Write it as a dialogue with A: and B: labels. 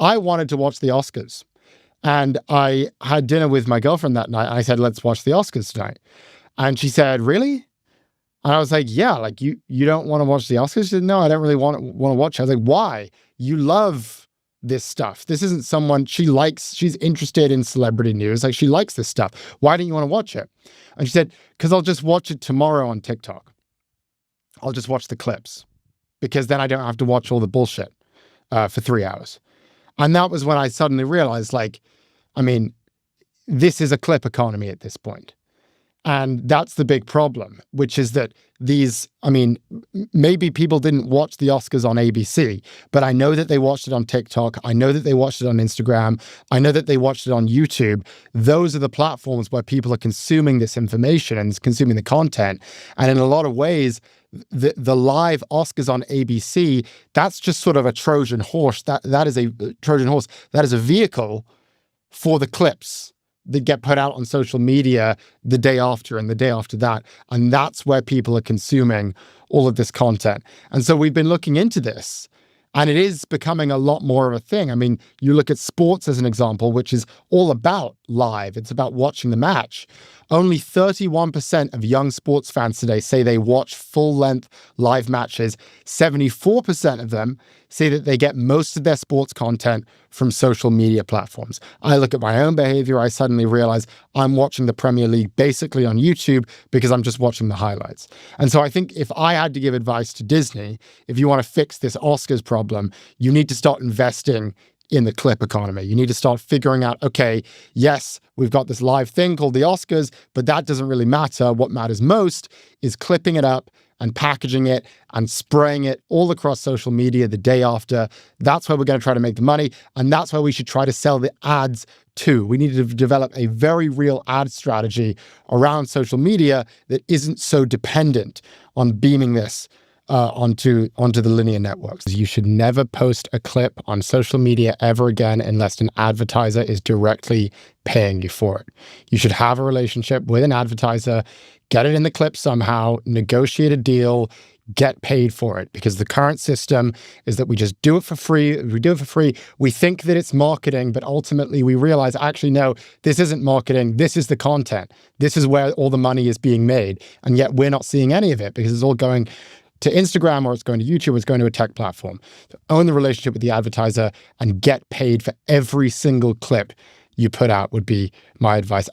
A: I wanted to watch the Oscars. And I had dinner with my girlfriend that night. I said, let's watch the Oscars tonight. And she said, really? And I was like, yeah, like you don't want to watch the Oscars? She said, no, I don't really want to watch it. I was like, why? You love this stuff. This isn't someone she's interested in celebrity news. Like she likes this stuff. Why don't you want to watch it? And she said, because I'll just watch it tomorrow on TikTok. I'll just watch the clips because then I don't have to watch all the bullshit for 3 hours. And that was when I suddenly realized, like, I mean, this is a clip economy at this point. And that's the big problem, which is that maybe people didn't watch the Oscars on ABC, but I know that they watched it on TikTok. I know that they watched it on Instagram. I know that they watched it on YouTube. Those are the platforms where people are consuming this information and consuming the content. And in a lot of ways, the live Oscars on ABC, that's just sort of a Trojan horse. That is a Trojan horse. That is a vehicle for the clips that get put out on social media the day after and the day after that. And that's where people are consuming all of this content. And so we've been looking into this, and it is becoming a lot more of a thing. I mean, you look at sports as an example, which is all about live. It's about watching the match. Only 31% of young sports fans today say they watch full-length live matches. 74% of them say that they get most of their sports content from social media platforms. I look at my own behavior. I suddenly realize I'm watching the Premier League basically on YouTube because I'm just watching the highlights. And so I think if I had to give advice to Disney, if you want to fix this Oscars problem, you need to start investing in the clip economy. You need to start figuring out, okay, yes, we've got this live thing called the Oscars, but that doesn't really matter. What matters most is clipping it up and packaging it and spraying it all across social media the day after. That's where we're going to try to make the money. And that's where we should try to sell the ads too. We need to develop a very real ad strategy around social media that isn't so dependent on beaming this onto the linear networks. You should never post a clip on social media ever again unless an advertiser is directly paying you for it. You should have a relationship with an advertiser, get it in the clip somehow, negotiate a deal, get paid for it, because the current system is that we just do it for free. We do it for free. We think that it's marketing, but ultimately we realize, actually, no, this isn't marketing. This is the content. This is where all the money is being made. And yet we're not seeing any of it because it's all going to Instagram, or it's going to YouTube, or it's going to a tech platform. So own the relationship with the advertiser and get paid for every single clip you put out would be my advice.